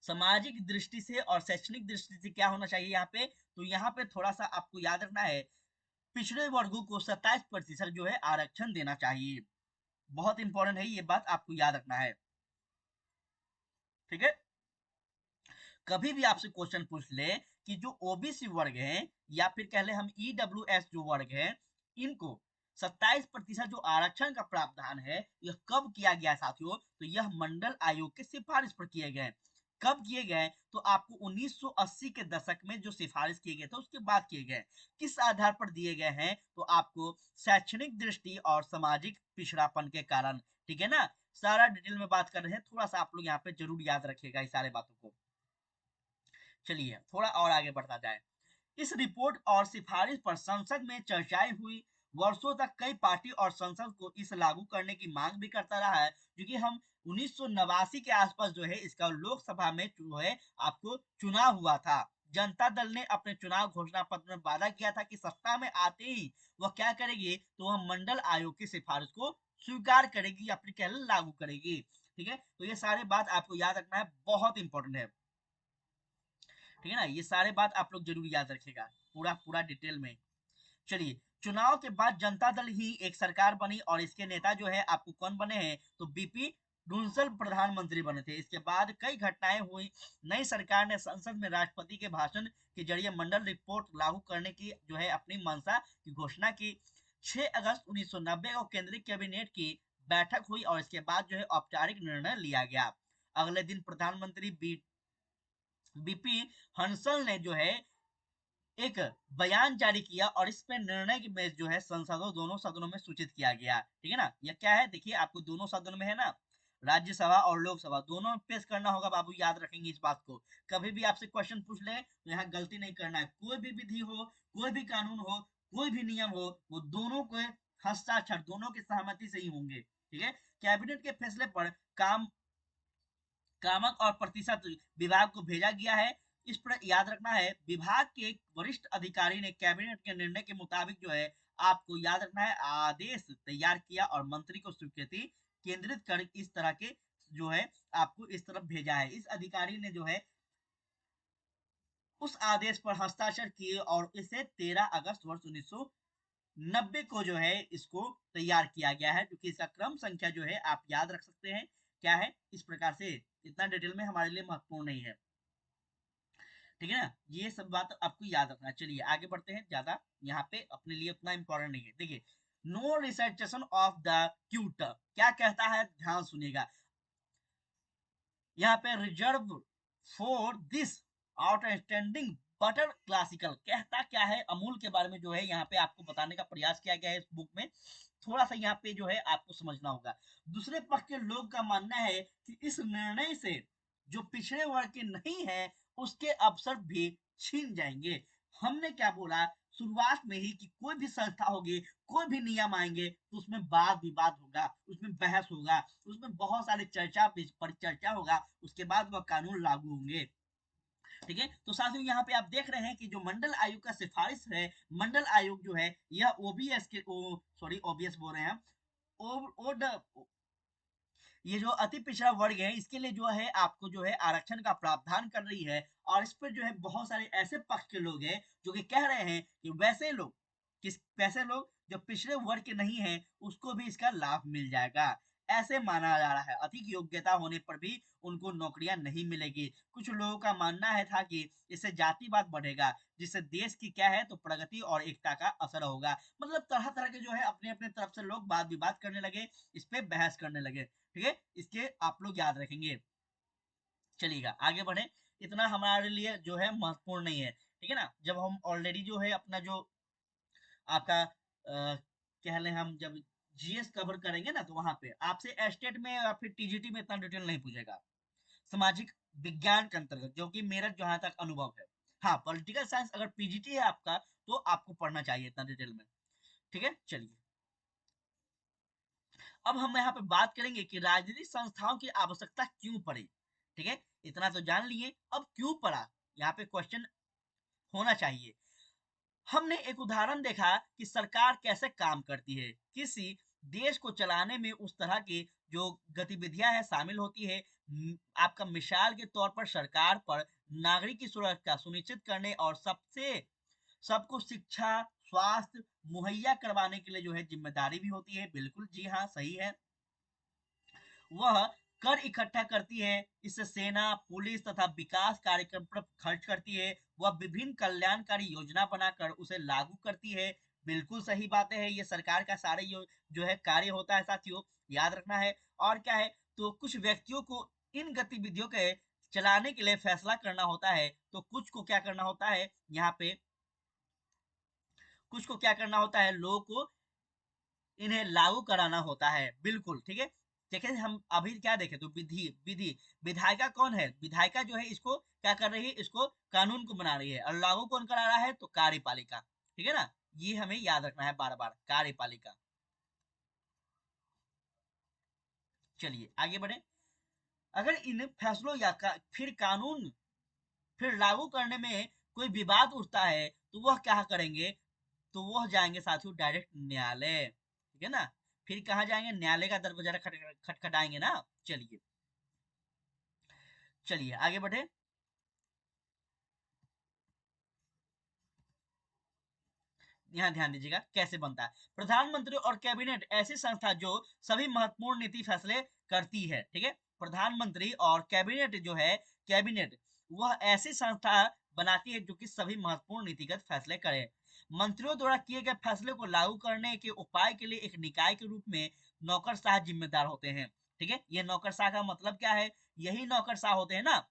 सामाजिक दृष्टि से और शैक्षणिक दृष्टि से क्या होना चाहिए यहाँ पे, तो यहाँ पे थोड़ा सा आपको याद रखना है, पिछड़े वर्गों को 27% जो है आरक्षण देना चाहिए। बहुत इंपॉर्टेंट है ये बात, आपको याद रखना है। ठीक है, कभी भी आपसे क्वेश्चन पूछ ले कि जो ओबीसी वर्ग है या फिर कह ले हम ईडब्ल्यूएस जो वर्ग है, इनको 27% जो आरक्षण का प्रावधान है, यह कब किया गया साथियों, तो यह मंडल आयोग की सिफारिश पर किए गए। कब किए गए, तो आपको 1980 के दशक में जो सिफारिश किए गए थे उसके बाद किए गए। किस आधार पर दिए गए हैं, तो आपको शैक्षणिक दृष्टि और सामाजिक पिछड़ापन के कारण। ठीक है ना, सारा डिटेल में बात कर रहे हैं, थोड़ा सा आप लोग यहाँ पे जरूर याद रखिएगा इस सारे बातों को। चलिए थोड़ा और आगे बढ़ता जाए। इस रिपोर्ट और सिफारिश पर संसद में चर्चाएं हुई। वर्षों तक कई पार्टी और संसद को इस लागू करने की मांग भी करता रहा है, क्योंकि हम 1989 के आसपास जो है इसका लोकसभा में जो है आपको चुनाव हुआ था। जनता दल ने अपने चुनाव घोषणा पत्र में वादा किया था कि सत्ता में आते ही वह क्या करेगी, तो वह मंडल आयोग की सिफारिश को स्वीकार करेगी या फिर कह लागू करेगी। ठीक है, तो ये सारे बात आपको याद रखना है, बहुत इंपॉर्टेंट है। ठीक है ना, ये सारे बात आप लोग जरूर याद रखेगा, पूरा पूरा डिटेल में। चलिए, चुनाव के बाद जनता दल ही एक सरकार बनी और इसके नेता जो है आपको कौन बने हैं, तो बीपी डुंसल प्रधानमंत्री बने थे। इसके बाद कई घटनाएं हुई। नई सरकार ने संसद में राष्ट्रपति के भाषण के जरिए मंडल रिपोर्ट लागू करने की जो है अपनी मंशा की घोषणा की। 6 अगस्त 1990 को केंद्रीय कैबिनेट की बैठक हुई और इसके बाद जो है औपचारिक निर्णय लिया गया। अगले दिन प्रधानमंत्री बीपी हंसल ने जो है एक बयान जारी किया और इस पे निर्णय में जो है संसदों दोनों सदनों में सूचित किया गया। ठीक है ना, यह क्या है, देखिए आपको दोनों सदन में है ना, राज्यसभा और लोकसभा दोनों में पेश करना होगा बाबू, याद रखेंगे इस बात को। कभी भी आपसे क्वेश्चन पूछ ले तो यहाँ गलती नहीं करना है। कोई भी विधि हो, कोई भी कानून हो, कोई भी नियम हो, वो दोनों के हस्ताक्षर, दोनों की सहमति से ही होंगे। ठीक है, कैबिनेट के फैसले पर काम कामक और प्रतिशत विभाग को भेजा गया है। इस पर याद रखना है, विभाग के एक वरिष्ठ अधिकारी ने कैबिनेट के निर्णय के मुताबिक जो है आपको याद रखना है आदेश तैयार किया और मंत्री को स्वीकृति केंद्रित कर इस तरह के जो है आपको इस तरफ भेजा है। इस अधिकारी ने जो है उस आदेश पर हस्ताक्षर किए और इसे 13 अगस्त वर्ष 1990 को जो है इसको तैयार किया गया है, क्योंकि इसका क्रम संख्या जो है आप याद रख सकते हैं क्या है इस प्रकार से, इतना डिटेल में हमारे लिए महत्वपूर्ण नहीं है, ठीक है ना। ये सब बात आपको याद रखना। चलिए आगे बढ़ते हैं, ज्यादा यहाँ पे अपने लिए उतना इंपॉर्टेंट नहीं है। देखिए, नो रिसर्चेशन ऑफ द क्यूटर क्या कहता है, ध्यान सुनिएगा। यहाँ पे reserve for this outstanding butter classical कहता क्या है, अमूल के बारे में जो है यहाँ पे आपको बताने का प्रयास किया गया है इस बुक में। थोड़ा सा यहाँ पे जो है आपको समझना होगा। दूसरे पक्ष के लोग का मानना है कि इस निर्णय से जो पिछड़े वर्ग के नहीं है उसके अवसर भी छीन जाएंगे। हमने क्या बोला शुरुआत में ही कि कोई भी संस्था होगी, कोई भी नियम आएंगे तो उसमें वाद विवाद होगा, उसमें बहस होगा, उसमें बहुत सारी चर्चा परिचर्चा होगा, उसके बाद वह कानून लागू होंगे। ठीक है, तो साथियों यहाँ पे आप देख रहे हैं कि जो मंडल आयोग का सिफारिश है, मंडल आयोग जो है यह ओबीएस के सॉरी ओबीएस बोल रहे हैं, ओ ये जो अति पिछड़ा वर्ग है इसके लिए जो है आपको जो है आरक्षण का प्रावधान कर रही है। और इस पर जो है बहुत सारे ऐसे पक्ष के लोग हैं जो कि कह रहे हैं कि वैसे लोग, किस वैसे लोग जो पिछड़े वर्ग के नहीं है उसको भी इसका लाभ मिल जाएगा। ऐसे माना जा रहा है, अधिक योग्यता होने पर भी उनको नौकरियां नहीं मिलेगी। कुछ लोगों का मानना है था कि इससे जातिवाद बढ़ेगा, जिससे देश की क्या है तो प्रगति और एकता का असर होगा। मतलब तरह तरह के जो है अपने अपने तरफ से लोग वाद विवाद करने लगे, इस पे बहस करने लगे। ठीक है, इसके आप लोग याद रखेंगे। चलिएगा आगे बढ़े, इतना हमारे लिए जो है महत्वपूर्ण नहीं है। ठीक है ना, जब हम ऑलरेडी जो है अपना जो आपका कह लें हम जब जीएस कवर करेंगे ना तो वहां पे आपसे एस्टेट में या फिर टीजीटी में इतना डिटेल नहीं पूछेगा। सामाजिक विज्ञान के अंतर्गत जो कि मेरा जहां तक अनुभव है, हाँ पॉलिटिकल साइंस अगर पीजीटी है आपका तो आपको पढ़ना चाहिए इतना डिटेल में। ठीक है, चलिए अब हम यहाँ पे बात करेंगे कि राजनीतिक संस्थाओं की आवश्यकता क्यों पड़ी। ठीक है, इतना तो जान लिए, अब क्यों पड़ा यहाँ पे क्वेश्चन होना चाहिए। हमने एक उदाहरण देखा कि सरकार कैसे काम करती है, किसी देश को चलाने में उस तरह की जो गतिविधियां हैं शामिल होती है। आपका मिसाल के तौर पर सरकार पर नागरिक की सुरक्षा सुनिश्चित करने और सबको शिक्षा स्वास्थ्य मुहैया करवाने के लिए जो है जिम्मेदारी भी होती है। बिल्कुल जी हाँ सही है, वह कर इकट्ठा करती है, इससे सेना पुलिस तथा विकास कार्यक्रम पर खर्च करती है, वह विभिन्न कल्याणकारी योजना बनाकर उसे लागू करती है। बिल्कुल सही बातें है, ये सरकार का सारे जो है कार्य होता है साथियों, याद रखना है। और क्या है तो कुछ व्यक्तियों को इन गतिविधियों के चलाने के लिए फैसला करना होता है, तो कुछ को क्या करना होता है यहाँ पे, कुछ को क्या करना होता है लोगों को इन्हें लागू कराना होता है। बिल्कुल ठीक है, देखिए हम अभी क्या देखें तो विधि विधि विधायिका कौन है, विधायिका जो है इसको क्या कर रही है, इसको कानून को बना रही है, और लागू कौन करा रहा है तो कार्यपालिका। ठीक है ना, ये हमें याद रखना है बार बार, कार्यपालिका। चलिए आगे बढ़े, अगर इन फैसलों या फिर कानून फिर लागू करने में कोई विवाद उठता है तो वह क्या करेंगे, तो वह जाएंगे साथियों डायरेक्ट न्यायालय। ठीक है ना, फिर कहाँ जाएंगे, न्यायालय का दरवाजा खटखटाएंगे ना। चलिए चलिए आगे बढ़े, यहाँ ध्यान दीजिएगा कैसे बनता है। प्रधानमंत्री और कैबिनेट ऐसी संस्था जो सभी महत्वपूर्ण नीति फैसले करती है। ठीक है, प्रधानमंत्री और कैबिनेट जो है, कैबिनेट वह ऐसी संस्था बनाती है जो कि सभी महत्वपूर्ण नीतिगत फैसले करे। मंत्रियों द्वारा किए गए फैसले को लागू करने के उपाय के लिए एक निकाय के रूप में नौकरशाह जिम्मेदार होते हैं। ठीक है, ये नौकरशाह का मतलब क्या है, यही नौकरशाह होते हैं ना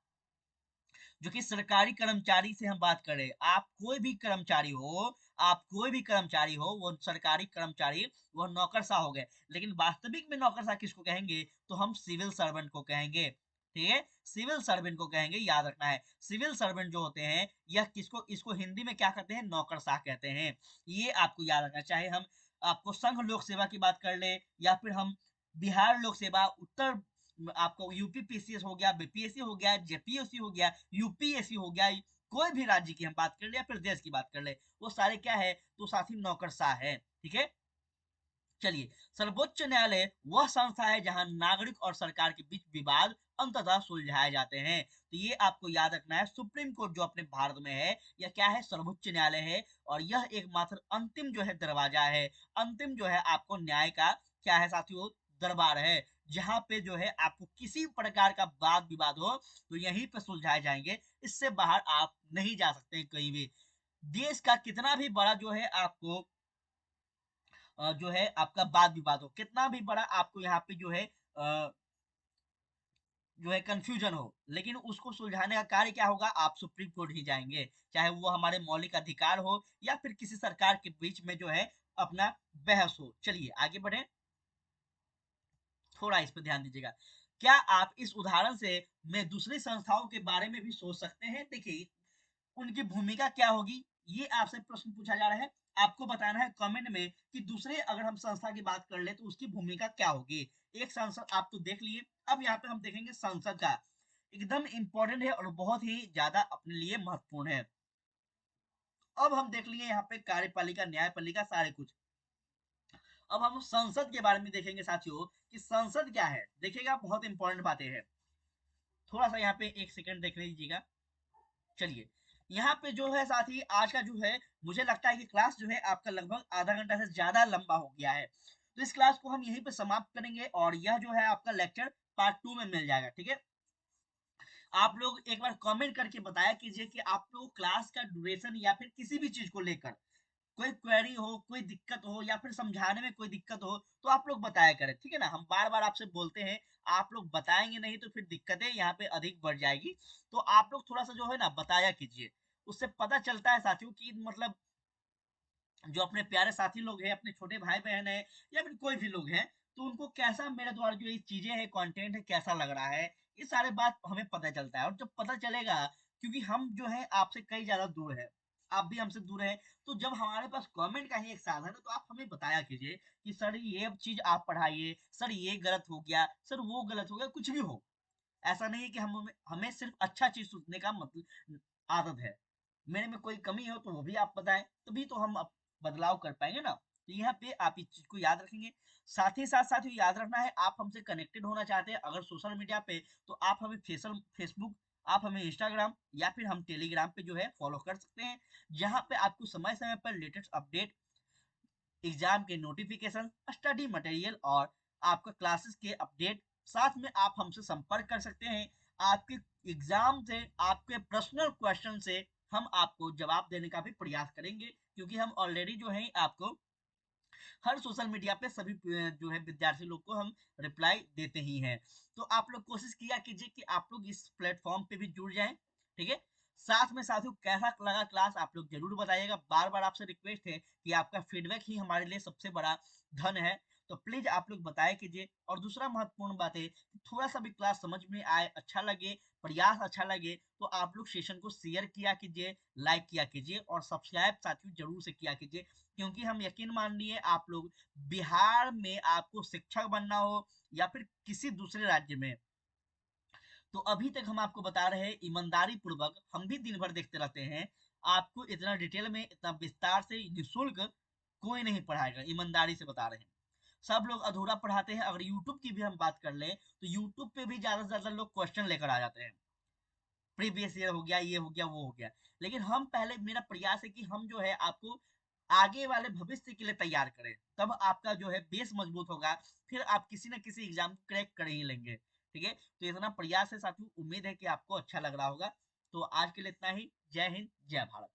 जो कि सरकारी कर्मचारी से हम बात करें, आप कोई भी कर्मचारी हो, आप कोई भी कर्मचारी हो वो सरकारी कर्मचारी वो नौकरशाह हो गए। लेकिन वास्तविक में नौकरशाह किसको कहेंगे तो हम सिविल सर्वेंट को कहेंगे। ठीक है, सिविल सर्वेंट को कहेंगे, याद रखना है। सिविल सर्वेंट जो होते हैं यह किसको, इसको हिंदी में क्या कहते हैं, नौकरशाह कहते हैं। ये आपको याद रखना, चाहे हम आपको संघ लोक सेवा की बात कर ले या फिर हम बिहार लोक सेवा, उत्तर आपको यूपी पीसीएस हो गया, बीपीएससी हो गया, जेपीएससी हो गया, यूपीएससी हो गया, कोई भी राज्य की हम बात कर ले या फिर देश की बात कर ले, वो सारे क्या है तो साथी नौकरशाह है। ठीक है, चलिए, सर्वोच्च न्यायालय वह संस्था है जहां नागरिक और सरकार के बीच विवाद अंततः सुलझाए जाते हैं। तो ये आपको याद रखना है, सुप्रीम कोर्ट जो अपने भारत में है, यह क्या है, सर्वोच्च न्यायालय है। और यह एकमात्र अंतिम जो है दरवाजा है, अंतिम जो है आपको न्याय का क्या है साथियों, दरबार है, जहां पे जो है आपको किसी प्रकार का वाद विवाद हो तो यहीं पे सुलझाए जाएंगे, इससे बाहर आप नहीं जा सकते हैं कहीं भी। देश का कितना भी बड़ा जो है आपको जो है आपका वाद विवाद हो, कितना भी बड़ा आपको यहाँ पे जो है कंफ्यूजन हो, लेकिन उसको सुलझाने का कार्य क्या होगा, आप सुप्रीम कोर्ट ही जाएंगे, चाहे वो हमारे मौलिक अधिकार हो या फिर किसी सरकार के बीच में जो है अपना बहस हो। चलिए आगे बढ़े, थोड़ा इस पर ध्यान दीजिएगा। क्या आप इस उदाहरण से मैं दूसरी संस्थाओं के बारे में भी सोच सकते हैं? देखिए, उनकी भूमिका क्या होगी, ये आपसे प्रश्न पूछा जा रहा है। आपको बताना है कमेंट में कि दूसरे अगर हम संस्था की बात कर ले तो उसकी भूमिका क्या होगी। एक संसद आप तो देख लिए, अब यहाँ पे हम देखेंगे संसद का, एकदम इंपॉर्टेंट है और बहुत ही ज्यादा अपने लिए महत्वपूर्ण है। अब हम देख लिए यहाँ पे कार्यपालिका, न्यायपालिका, सारे कुछ। अब हम संसद के बारे में देखेंगे साथियों कि संसद क्या है। देखिएगा, बहुत इंपॉर्टेंट बातें हैं, थोड़ा सा यहाँ पे एक सेकंड देख लीजिएगा। चलिए, यहाँ पे जो है साथी, आज का जो है मुझे लगता है कि क्लास जो है आपका लगभग आधा घंटा से ज्यादा लंबा हो गया है, तो इस क्लास को हम यहीं पे समाप्त करेंगे और यह जो है आपका लेक्चर पार्ट 2 में मिल जाएगा। ठीक है, आप लोग एक बार कमेंट करके बताया कीजिए कि आप लोग क्लास का ड्यूरेशन या फिर किसी भी चीज को लेकर कोई क्वेरी हो, कोई दिक्कत हो या फिर समझाने में कोई दिक्कत हो तो आप लोग बताया करें, ठीक है ना। हम बार बार आपसे बोलते हैं, आप लोग बताएंगे नहीं तो फिर दिक्कतें यहाँ पे अधिक बढ़ जाएगी। तो आप लोग थोड़ा सा जो है ना बताया कीजिए, उससे पता चलता है साथियों कि मतलब जो अपने प्यारे साथी लोग हैं, अपने छोटे भाई बहन है या फिर कोई भी लोग हैं, तो उनको कैसा मेरे द्वारा जो ये चीजें हैं, कंटेंट है, कैसा लग रहा है, ये सारे बात हमें पता चलता है। और जब पता चलेगा, क्योंकि हम जो है आपसे कई ज्यादा दूर है, आप भी हमसे दूर है, तो जब हमारे पास कमेंट का ही एक साधन है तो आप हमें बताया कीजिए कि सर ये चीज आप पढ़ाइए, सर ये गलत हो गया, सर वो गलत हो गया, कुछ भी हो। ऐसा नहीं है कि हम हमें सिर्फ अच्छा चीज सुनने का मतलब आदत है, मेरे में कोई कमी हो तो वो भी आप बताएं, तभी तो हम बदलाव कर पाएंगे ना। तो यहाँ पे आप इस चीज को याद रखेंगे। साथ ही याद रखना है, आप हमसे कनेक्टेड होना चाहते हैं अगर सोशल मीडिया पे, तो आप हमें फेसबुक, आप हमें इंस्टाग्राम या फिर हम टेलीग्राम पे जो है फॉलो कर सकते हैं, जहाँ पे आपको समय समय पर लेटेस्ट अपडेट, एग्जाम के नोटिफिकेशन, स्टडी मटेरियल और आपका क्लासेस के अपडेट, साथ में आप हमसे संपर्क कर सकते हैं। आपके एग्जाम से, आपके पर्सनल क्वेश्चन से हम आपको जवाब देने का भी प्रयास करेंगे, क्योंकि हम ऑलरेडी जो है आपको हर सोशल मीडिया पे सभी जो है विद्यार्थी लोग को हम रिप्लाई देते ही हैं। तो आप लोग कोशिश किया कीजिए कि आप लोग इस प्लेटफॉर्म पे भी जुड़ जाएं। ठीक है, साथ में साथियों कैसा लगा क्लास आप लोग जरूर बताइएगा। बार बार आपसे रिक्वेस्ट है कि आपका फीडबैक ही हमारे लिए सबसे बड़ा धन है, तो प्लीज आप लोग बताया कीजिए। और दूसरा महत्वपूर्ण बात है, थोड़ा सा भी क्लास समझ में आए, अच्छा लगे, प्रयास अच्छा लगे, तो आप लोग सेशन को शेयर किया कीजिए, लाइक किया कीजिए और सब्सक्राइब साथियों जरूर से किया कीजिए। क्योंकि हम यकीन मानिए, आप लोग बिहार में आपको शिक्षक बनना हो या फिर किसी दूसरे राज्य में, तो अभी तक हम आपको बता रहे हैं ईमानदारी पूर्वक, हम भी दिन भर देखते रहते हैं, आपको इतना डिटेल में, इतना विस्तार से निःशुल्क कोई नहीं पढ़ाएगा, ईमानदारी से बता रहे हैं। सब लोग अधूरा पढ़ाते हैं। अगर यूट्यूब की भी हम बात कर लें तो यूट्यूब पे भी ज्यादा से ज्यादा लोग क्वेश्चन लेकर आ जाते हैं, प्रीवियस ईयर हो गया, ये हो गया, वो हो गया। लेकिन हम पहले, मेरा प्रयास है कि हम जो है आपको आगे वाले भविष्य के लिए तैयार करें, तब आपका जो है बेस मजबूत होगा, फिर आप किसी ना किसी एग्जाम क्रैक कर ही लेंगे। ठीक है, तो इतना प्रयास है साथियों, उम्मीद है कि आपको अच्छा लग रहा होगा। तो आज के लिए इतना ही। जय हिंद, जय भारत।